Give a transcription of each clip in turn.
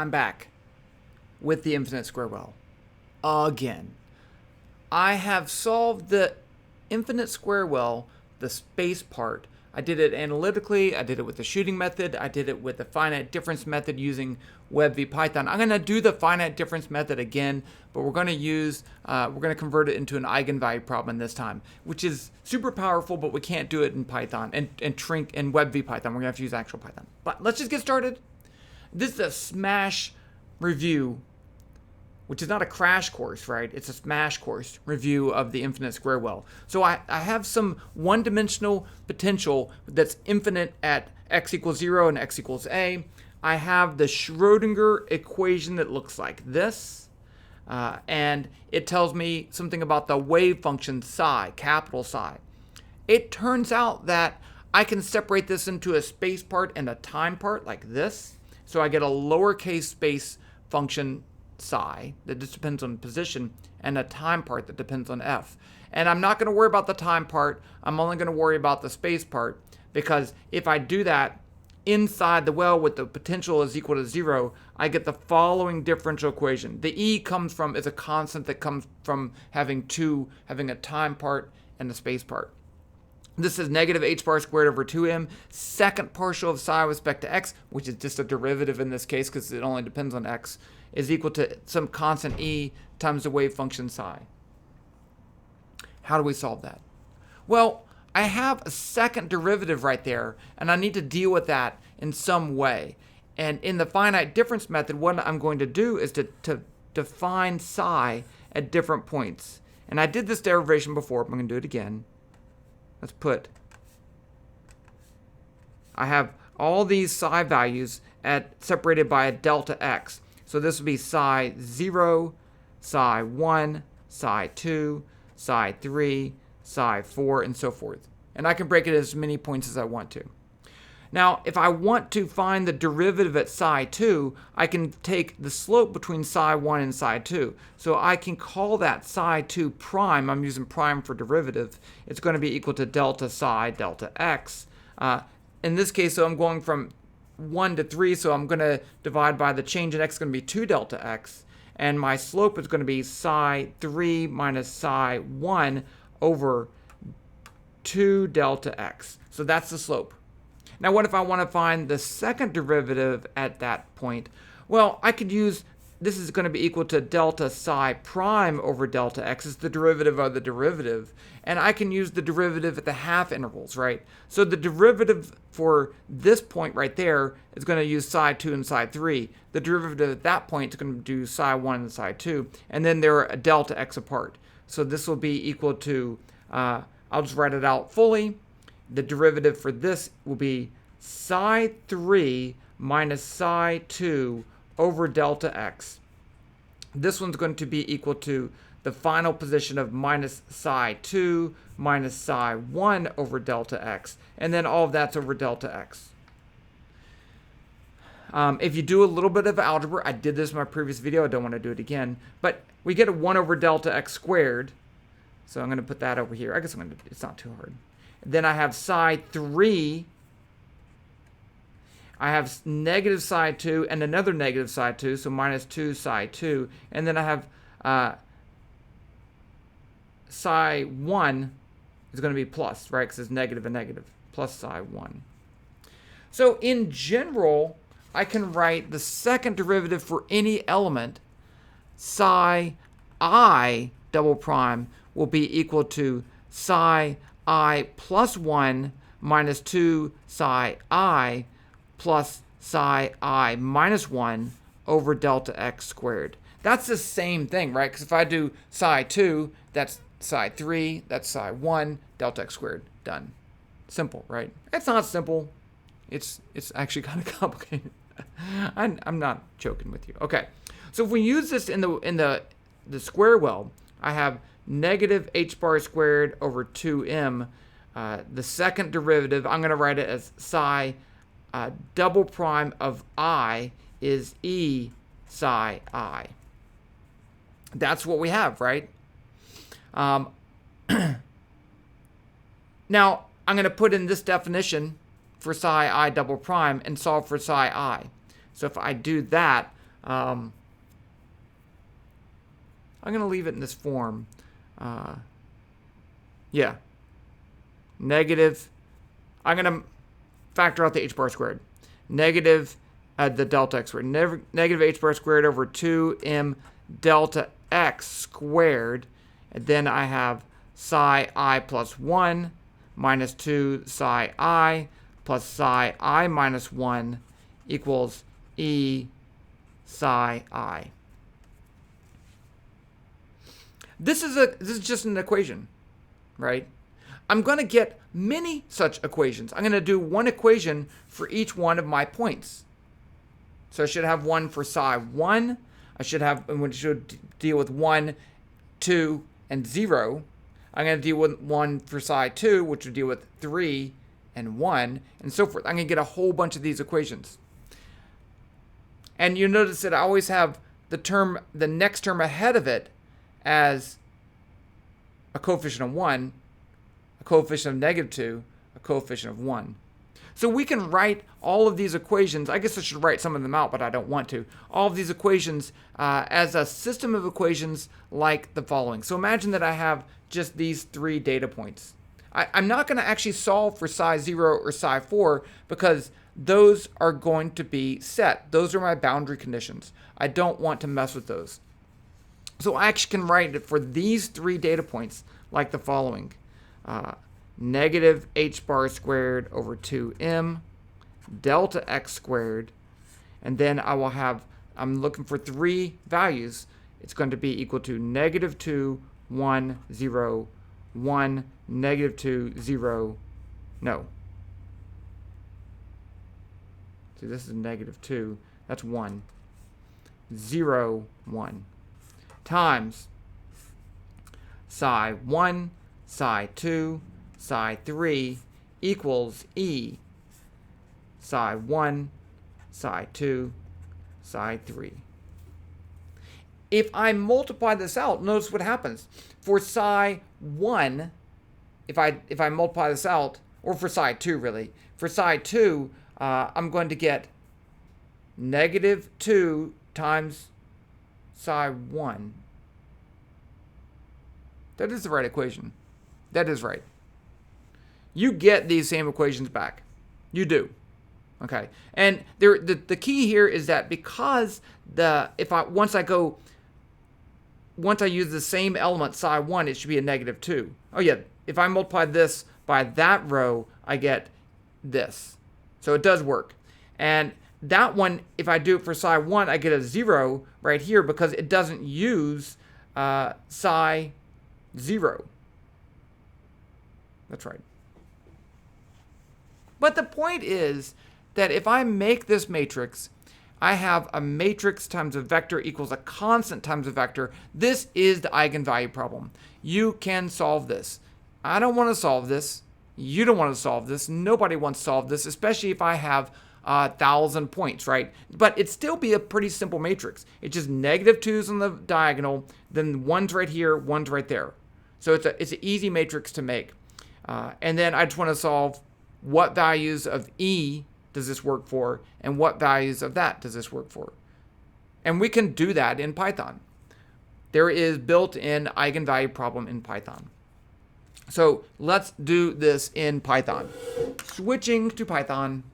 I'm back with the infinite square well again. I have solved the infinite square well, the space part. I did it analytically, I did it with the shooting method, I did it with the finite difference method using Web v Python. I'm going to do the finite difference method again, but we're going to convert it into an eigenvalue problem this time, which is super powerful, but we can't do it in Python and Web v Python. We're going to have to use actual Python. But let's just get started. This is a smash review, which is not a crash course, right? It's a smash course review of the infinite square well. So I have some one-dimensional potential that's infinite at x equals 0 and x equals a. I have the Schrödinger equation that looks like this. And it tells me something about the wave function psi, capital Psi. It turns out that I can separate this into a space part and a time part like this. So I get a lowercase space function psi that just depends on position and a time part that depends on f. And I'm not going to worry about the time part. I'm only going to worry about the space part, because if I do that inside the well with the potential is equal to 0, I get the following differential equation. The E is a constant that comes from having a time part and a space part. This is negative h bar squared over 2m, second partial of psi with respect to x, which is just a derivative in this case because it only depends on x, is equal to some constant e times the wave function psi. How do we solve that? Well, I have a second derivative right there, and I need to deal with that in some way. And in the finite difference method, what I'm going to do is to define psi at different points. And I did this derivation before, but I'm going to do it again. Let's put, I have all these psi values separated by a delta x. So this would be psi 0, psi 1, psi 2, psi 3, psi 4, and so forth. And I can break it as many points as I want to. Now, if I want to find the derivative at psi 2, I can take the slope between psi 1 and psi 2. So I can call that psi 2 prime. I'm using prime for derivative. It's going to be equal to delta psi delta x. In this case, so I'm going from 1 to 3, so I'm going to divide by the change in x is going to be 2 delta x. And my slope is going to be psi 3 minus psi 1 over 2 delta x. So that's the slope. Now, what if I want to find the second derivative at that point? Well, I could use, this is going to be equal to delta psi prime over delta x. It's the derivative of the derivative. And I can use the derivative at the half intervals, right? So the derivative for this point right there is going to use psi 2 and psi 3. The derivative at that point is going to do psi 1 and psi 2. And then they're a delta x apart. So this will be equal to, I'll just write it out fully. The derivative for this will be psi 3 minus psi 2 over delta x. This one's going to be equal to the final position of minus psi 2 minus psi 1 over delta x. And then all of that's over delta x. If you do a little bit of algebra, I did this in my previous video, I don't want to do it again, but we get a 1 over delta x squared. So I'm going to put that over here. I guess it's not too hard. Then I have psi 3. I have negative psi 2 and another negative psi 2, so minus 2 psi 2. And then I have psi 1 is going to be plus, right? Because it's negative and negative, plus psi 1. So in general, I can write the second derivative for any element, psi I double prime, will be equal to psi I plus 1 minus 2 psi I plus psi I minus 1 over delta x squared. That's the same thing, right? Because if I do psi 2, that's psi 3, that's psi 1, delta x squared. Done. Simple, right? It's not simple. It's actually kind of complicated. I'm not joking with you. Okay. So if we use this in the square well, I have negative h bar squared over 2m. The second derivative, I'm going to write it as psi double prime of I is e psi I. That's what we have, right? Now, I'm going to put in this definition for psi I double prime and solve for psi I. So if I do that, I'm going to leave it in this form. Yeah. Negative. I'm going to factor out the h bar squared. Negative the delta x squared. Negative h bar squared over 2m delta x squared. And then I have psi I plus 1 minus 2 psi I plus psi I minus 1 equals e psi I. This is just an equation, right? I'm going to get many such equations. I'm going to do one equation for each one of my points. So I should have one for psi 1. I should deal with 1, 2, and 0. I'm going to deal with one for psi 2, which would deal with 3 and 1, and so forth. I'm going to get a whole bunch of these equations. And you notice that I always have the next term ahead of it as a coefficient of 1, a coefficient of negative 2, a coefficient of 1. So we can write all of these equations. I guess I should write some of them out, but I don't want to. All of these equations as a system of equations like the following. So imagine that I have just these 3 data points. I'm not going to actually solve for psi 0 or psi 4 because those are going to be set. Those are my boundary conditions. I don't want to mess with those. So I actually can write it for these 3 data points like the following. Negative h bar squared over 2m delta x squared. And then I will have, I'm looking for 3 values. It's going to be equal to negative 2, 1, 0, 1, negative 2, 0, no. See, this is negative 2. That's 1. 0, 1. Times psi 1, psi 2, psi 3 equals e psi 1, psi 2, psi 3. If I multiply this out, notice what happens. For psi 1, if I multiply this out, or for psi 2 really, for psi 2, I'm going to get negative 2 times psi 1. That is the right equation. That is right. You get these same equations back. You do. Okay. And the key here is that because once I use the same element psi 1, it should be a negative 2. Oh yeah, if I multiply this by that row, I get this. So it does work. And that one, if I do it for psi 1, I get a 0 right here because it doesn't use psi 0. That's right. But the point is that if I make this matrix, I have a matrix times a vector equals a constant times a vector. This is the eigenvalue problem. You can solve this. I don't want to solve this. You don't want to solve this. Nobody wants to solve this, especially if I have 1,000 points, right? But it'd still be a pretty simple matrix. It's just negative 2's on the diagonal, then 1's right here, 1's right there. So it's an easy matrix to make. And then I just want to solve what values of E does this work for, and what values of that does this work for. And we can do that in Python. There is built-in eigenvalue problem in Python. So let's do this in Python. Switching to Python.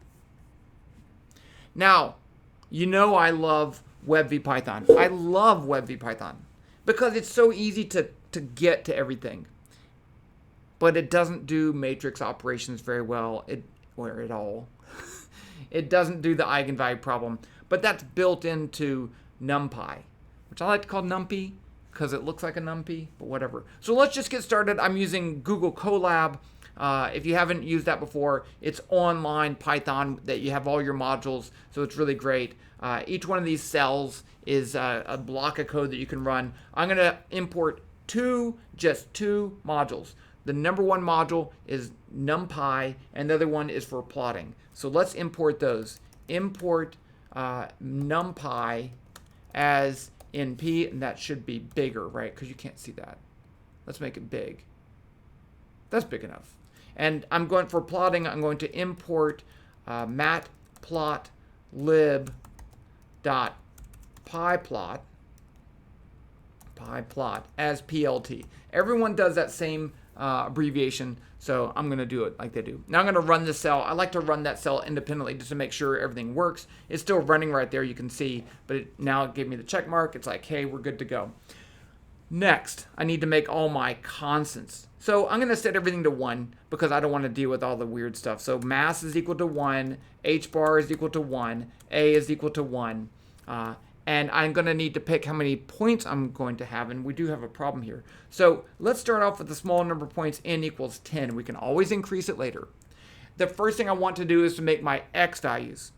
Now, you know I love WebVPython. I love WebVPython because it's so easy to get to everything. But it doesn't do matrix operations very well, or at all. It doesn't do the eigenvalue problem, but that's built into Numpy, which I like to call Numpy because it looks like a Numpy, but whatever. So let's just get started. I'm using Google Colab. If you haven't used that before, it's online Python that you have all your modules, so it's really great. Each one of these cells is a block of code that you can run. I'm going to import just two modules. The number one module is Numpy, and the other one is for plotting. So let's import those. Import Numpy as NP, and that should be bigger, right? Because you can't see that. Let's make it big. That's big enough. And I'm going for plotting. I'm going to import matplotlib.py. pi plot as PLT. Everyone does that same abbreviation, so I'm going to do it like they do. Now I'm going to run this cell. I like to run that cell independently just to make sure everything works. It's still running right there, you can see, but now it gave me the check mark. It's like, hey, we're good to go. Next, I need to make all my constants. So I'm going to set everything to 1 because I don't want to deal with all the weird stuff. So mass is equal to 1, h bar is equal to 1, a is equal to 1, and I'm going to need to pick how many points I'm going to have, and we do have a problem here. So let's start off with the small number of points, n equals 10. We can always increase it later. The first thing I want to do is to make my x values.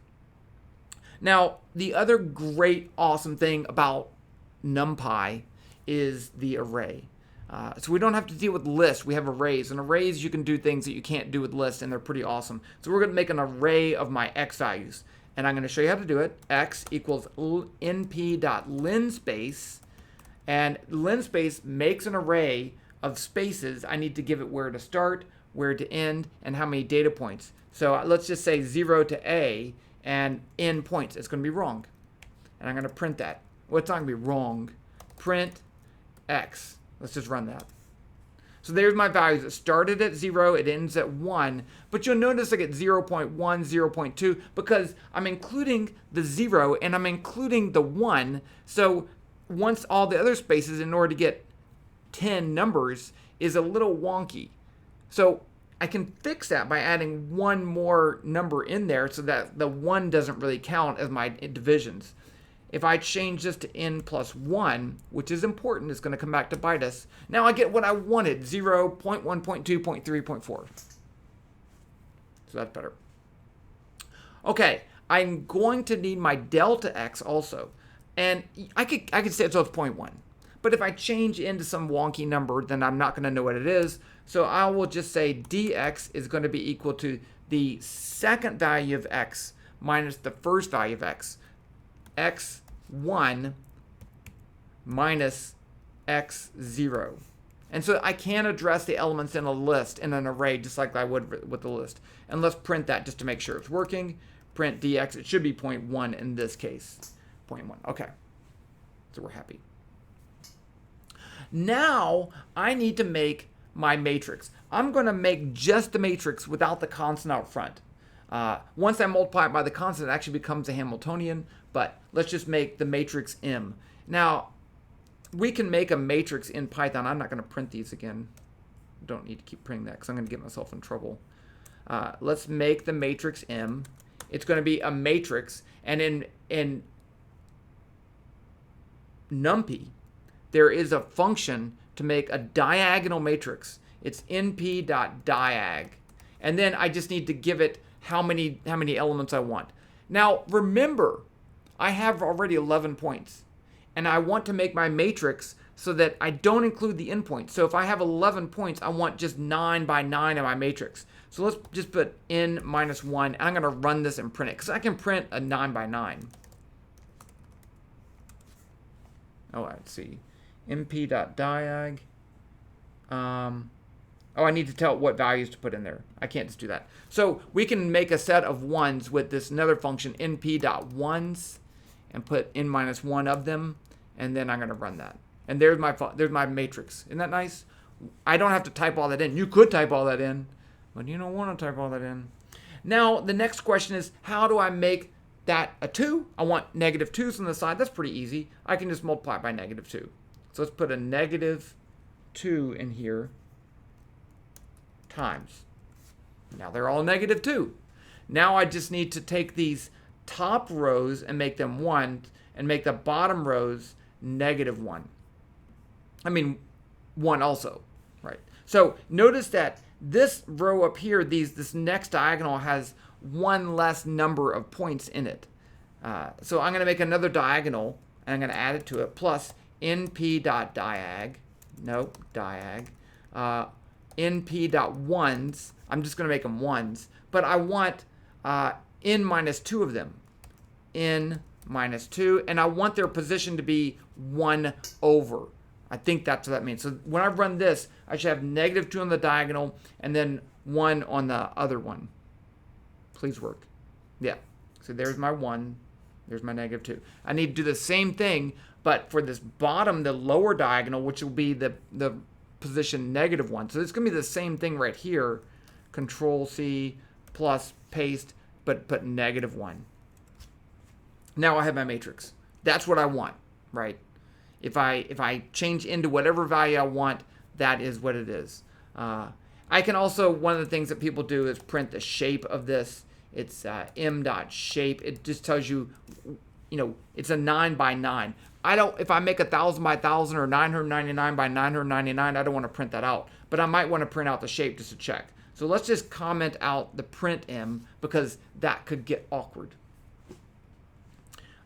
Now, the other great, awesome thing about Numpy is the array. So we don't have to deal with lists. We have arrays. And arrays, you can do things that you can't do with lists, and they're pretty awesome. So we're going to make an array of my x values. And I'm going to show you how to do it. X equals np.linspace. And linspace makes an array of spaces. I need to give it where to start, where to end, and how many data points. So let's just say 0 to a and n points. It's going to be wrong. And I'm going to print that. Well, it's not going to be wrong. Print x. Let's just run that. So there's my values. It started at 0, it ends at 1. But you'll notice I get 0.1, 0.2 because I'm including the 0 and I'm including the 1. So once all the other spaces in order to get 10 numbers is a little wonky. So I can fix that by adding one more number in there so that the 1 doesn't really count as my divisions. If I change this to n plus 1, which is important, it's going to come back to bite us. Now I get what I wanted, 0, 0.1, 0.2, 0.3, 0.4. So that's better. Okay, I'm going to need my delta x also. And I could say it's 0.1. But if I change into some wonky number, then I'm not going to know what it is. So I will just say dx is going to be equal to the second value of x minus the first value of x. x1 minus x0. And so I can address the elements in a list, in an array, just like I would with the list. And let's print that just to make sure it's working. Print dx. It should be 0.1 in this case. 0.1. Okay. So we're happy. Now I need to make my matrix. I'm going to make just the matrix without the constant out front. Once I multiply it by the constant, it actually becomes a Hamiltonian, but let's just make the matrix M. Now, we can make a matrix in Python. I'm not going to print these again. Don't need to keep printing that because I'm going to get myself in trouble. Let's make the matrix M. It's going to be a matrix, and in Numpy, there is a function to make a diagonal matrix. It's np.diag. And then I just need to give it how many elements I want. Now, remember, I have already 11 points. And I want to make my matrix so that I don't include the endpoints. So if I have 11 points, I want just 9 by 9 in my matrix. So let's just put n minus 1. And I'm going to run this and print it. Because I can print a 9 by 9. Oh, let's see. np.diag. Oh, I need to tell it what values to put in there. I can't just do that. So we can make a set of ones with this another function, np.ones, and put n minus 1 of them, and then I'm going to run that. And there's my matrix. Isn't that nice? I don't have to type all that in. You could type all that in, but you don't want to type all that in. Now, the next question is, how do I make that a 2? I want negative 2s on the side. That's pretty easy. I can just multiply it by negative 2. So let's put a negative 2 in here times. Now they're all negative 2. Now I just need to take these top rows and make them 1 and make the bottom rows negative 1. I mean 1 also, right? So notice that this row up here, this next diagonal has 1 less number of points in it. So I'm going to make another diagonal and I'm going to add it to it plus np.diag. No, diag. np.ones. I'm just going to make them 1s. But I want n minus 2 of them. N minus 2. And I want their position to be 1 over. I think that's what that means. So when I run this, I should have negative 2 on the diagonal and then 1 on the other one. Please work. Yeah. So there's my 1. There's my negative 2. I need to do the same thing, but for this bottom, the lower diagonal, which will be the position negative 1. So it's going to be the same thing right here. Control C plus paste, but negative 1. Now I have my matrix. That's what I want, right? If I change into whatever value I want, that is what it is. I can also, one of the things that people do is print the shape of this. It's m.shape. It just tells you, it's a 9 by 9. If I make 1,000 by 1,000 or 999 by 999, I don't want to print that out. But I might want to print out the shape just to check. So let's just comment out the print m, because that could get awkward.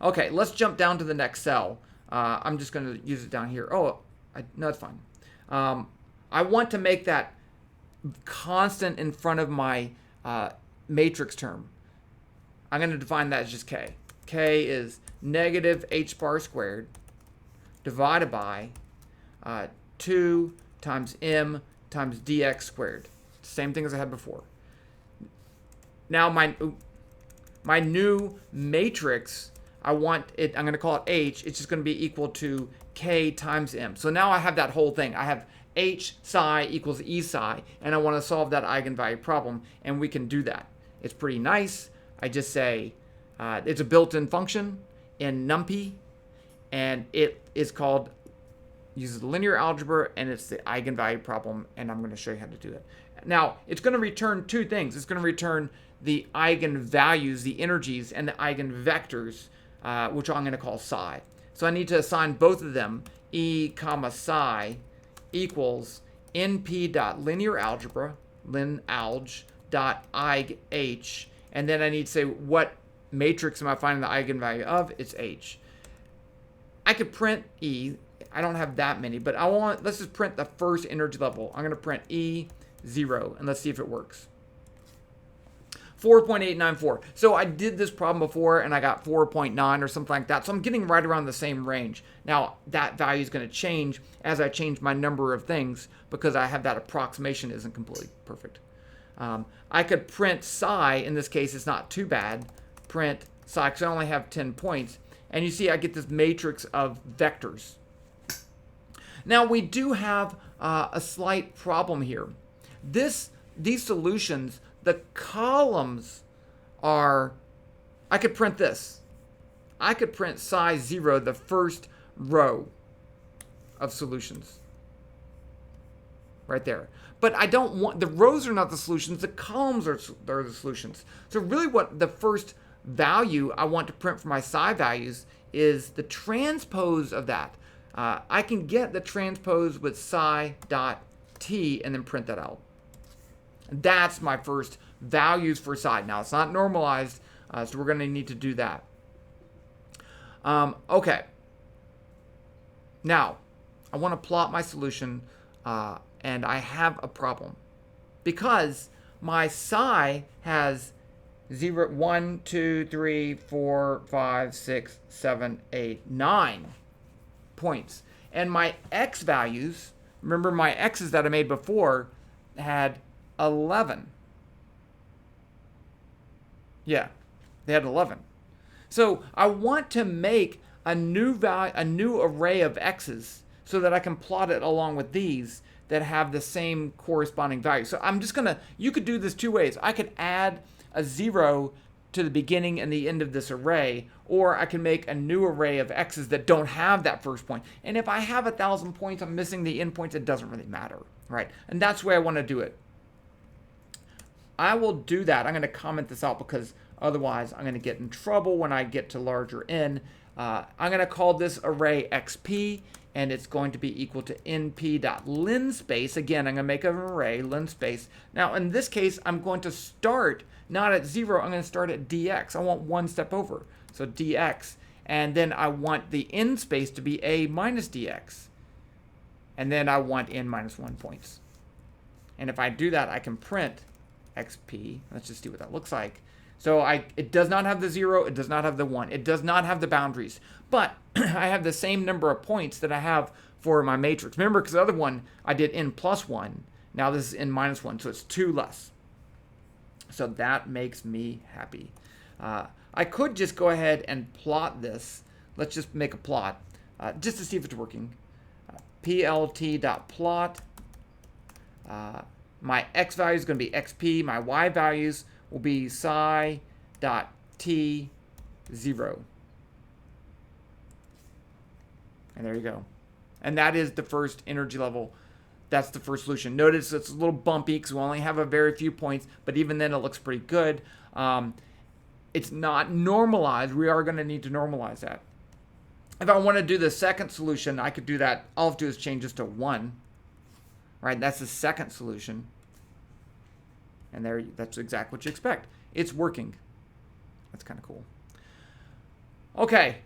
Okay, let's jump down to the next cell. I'm just going to use it down here. No, that's fine. I want to make that constant in front of my matrix term. I'm going to define that as just k. K is negative h bar squared divided by 2 times m times dx squared. Same thing as I had before. Now my new matrix, I'm going to call it h. It's just going to be equal to k times m. So now I have that whole thing. I have h psi equals e psi, and I want to solve that eigenvalue problem, and we can do that. It's pretty nice. I just say it's a built-in function in Numpy, and it is called, uses linear algebra, and it's the eigenvalue problem, and I'm going to show you how to do it. Now, it's going to return two things. It's going to return the eigenvalues, the energies, and the eigenvectors, which I'm going to call psi. So I need to assign both of them, e comma psi equals np.linearalgebra, linalg, dot eig h, and then I need to say what matrix am I finding the eigenvalue of? It's h. I could print e. I don't have that many, but let's just print the first energy level. I'm going to print E0, and let's see if it works. 4.894. So I did this problem before, and I got 4.9 or something like that. So I'm getting right around the same range. Now, that value is going to change as I change my number of things, because I have that approximation isn't completely perfect. I could print psi. In this case, it's not too bad. Print psi, because I only have 10 points. And you see I get this matrix of vectors. Now, we do have a slight problem here. These solutions, the columns are, I could print this. I could print psi 0, the first row of solutions. Right there. But I don't want, the rows are not the solutions, the columns are the solutions. So really what the first value I want to print for my psi values is the transpose of that. I can get the transpose with psi dot t and then print that out. That's my first values for psi. Now, it's not normalized, so we're going to need to do that. Okay. Now, I want to plot my solution, and I have a problem. Because my psi has 0, 1, 2, 3, 4, 5, 6, 7, 8, 9 points. And my x values, remember my x's that I made before, had 11. Yeah, they had 11. So I want to make a new array of x's so that I can plot it along with these that have the same corresponding value. So I'm just gonna, you could do this two ways. I could add a 0 to the beginning and the end of this array, or I can make a new array of x's that don't have that first point. And if I have 1,000 points, I'm missing the end points, it doesn't really matter, right? And that's the way I want to do it. I will do that. I'm going to comment this out because otherwise I'm going to get in trouble when I get to larger n. I'm going to call this array xp, and it's going to be equal to np.linspace. Again, I'm going to make an array, linspace. Now, in this case, I'm going to start not at 0, I'm going to start at dx. I want one step over, so dx. And then I want the n space to be a minus dx. And then I want n minus 1 points. And if I do that, I can print xp. Let's just see what that looks like. So it does not have the 0, it does not have the 1, it does not have the boundaries. But I have the same number of points that I have for my matrix. Remember, because the other one, I did n plus 1. Now this is n minus 1, so it's 2 less. So that makes me happy. I could just go ahead and plot this. Let's just make a plot just to see if it's working. plt.plot. My x value is going to be xp. My y values will be psi.t0. And there you go. And that is the first energy level. That's the first solution. Notice it's a little bumpy because we only have a very few points, but even then it looks pretty good. It's not normalized. We are going to need to normalize that. If I want to do the second solution, I could do that. All I have to do is change this to 1. Right? That's the second solution. And there, that's exactly what you expect. It's working. That's kind of cool. Okay.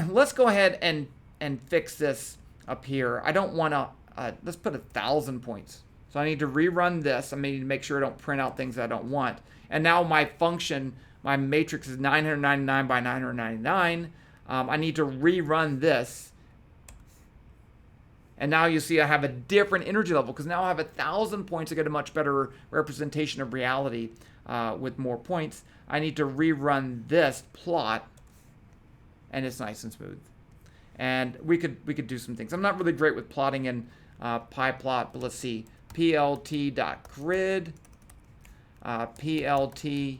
Let's go ahead and fix this up here. I don't want to, let's put 1,000 points. So I need to rerun this. I need to make sure I don't print out things I don't want. And now my function, my matrix is 999 by 999. I need to rerun this. And now you see I have a different energy level because now I have 1,000 points to get a much better representation of reality with more points. I need to rerun this plot, and it's nice and smooth. And we could do some things. I'm not really great with plotting in PyPlot, but let's see. plt.grid, plt.xlabel,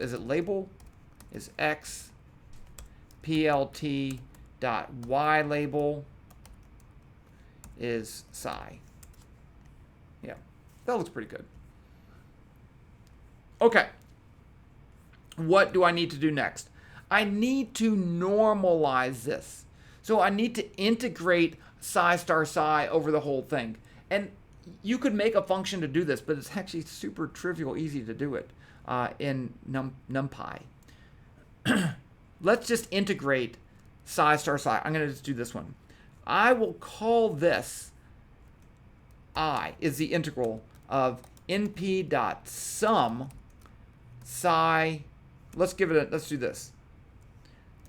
is it label? Is x, plt.ylabel is psi. Yeah, that looks pretty good. Okay. What do I need to do next? I need to normalize this. So I need to integrate psi star psi over the whole thing. And you could make a function to do this, but it's actually super trivial, easy to do it in Numpy. Let's just integrate psi star psi. I'm going to just do this one. I will call this I is the integral of np.sum psi. Let's give it let's do this.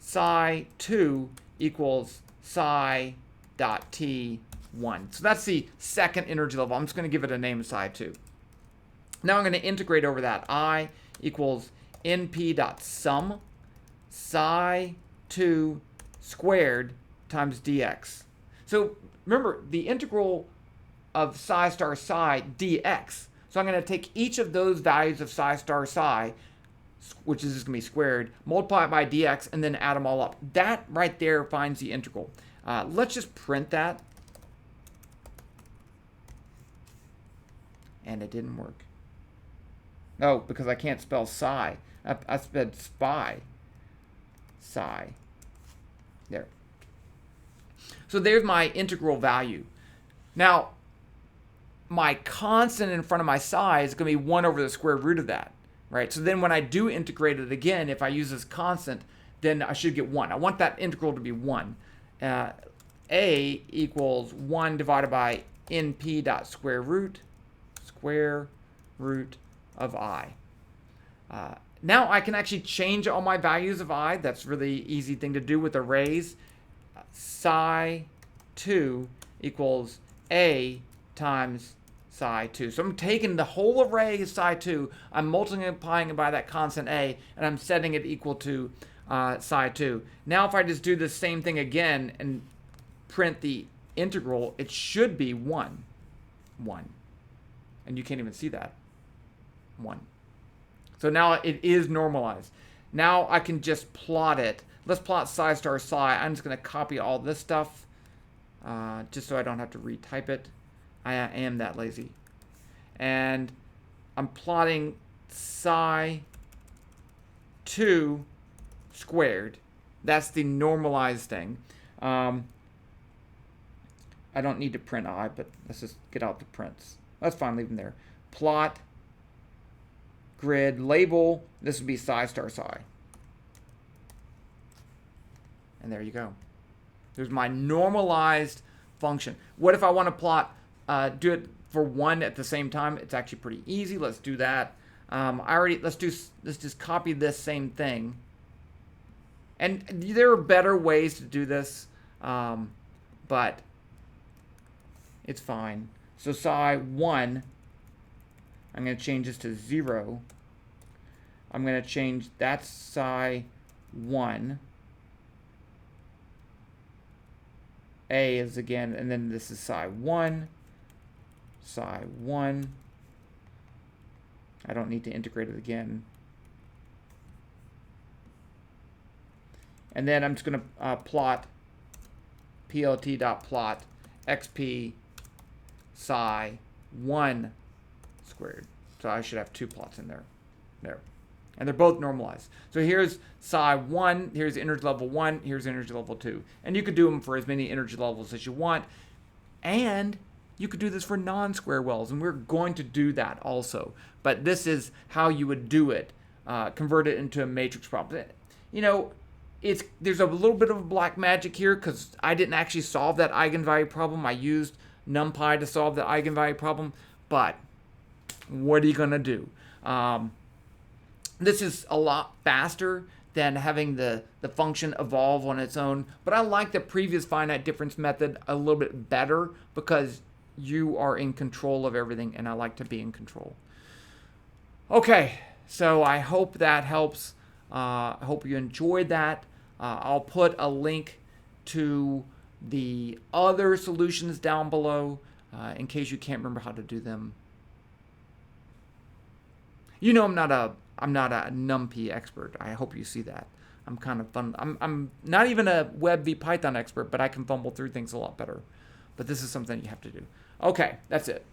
Psi2 equals psi dot t1. So that's the second energy level. I'm just going to give it a name, psi2. Now I'm going to integrate over that. I equals np.sum psi2 squared times dx. So remember, the integral of psi star psi dx. So I'm going to take each of those values of psi star psi, which is just going to be squared, multiply it by dx, and then add them all up. That right there finds the integral. Let's just print that. And it didn't work. No, because I can't spell psi. I spelled spy. Psi. There. So there's my integral value. Now, my constant in front of my psi is going to be 1 over the square root of that. Right? So then when I do integrate it again, if I use this constant, then I should get 1. I want that integral to be 1. A equals 1 divided by np dot square root of I. Now I can actually change all my values of I. That's really easy thing to do with arrays. Psi2 equals A times psi2. So I'm taking the whole array of psi2, I'm multiplying it by that constant A, and I'm setting it equal to psi2. Now if I just do the same thing again and print the integral, it should be 1. And you can't even see that. 1. So now it is normalized. Now I can just plot it. Let's plot psi star psi. I'm just going to copy all this stuff just so I don't have to retype it. I am that lazy. And I'm plotting psi2 squared. That's the normalized thing. I don't need to print I, but let's just get out the prints. That's fine, leave them there. Plot, grid, label. This would be psi star psi. And there you go. There's my normalized function. What if I want to plot, do it for 1 at the same time? It's actually pretty easy. Let's do that. Let's just copy this same thing. And there are better ways to do this, but it's fine. So psi1, I'm going to change this to 0. I'm going to change that psi 1. A is again, and then this is psi 1. Psi 1. I don't need to integrate it again. And then I'm just going to plot plt.plot xp psi 1 squared. So I should have 2 plots in there. There. And they're both normalized. So here's psi 1, here's energy level 1, here's energy level 2. And you could do them for as many energy levels as you want. And you could do this for non-square wells, and we're going to do that also. But this is how you would do it, convert it into a matrix problem. You know, there's a little bit of black magic here because I didn't actually solve that eigenvalue problem. I used Numpy to solve the eigenvalue problem, but what are you going to do? This is a lot faster than having the function evolve on its own, but I like the previous finite difference method a little bit better because you are in control of everything, and I like to be in control. Okay, so I hope that helps. I hope you enjoyed that. I'll put a link to the other solutions down below in case you can't remember how to do them. You know, I'm not a Numpy expert. I hope you see that. I'm kind of fun. I'm not even a Web v Python expert, but I can fumble through things a lot better. But this is something you have to do. Okay, that's it.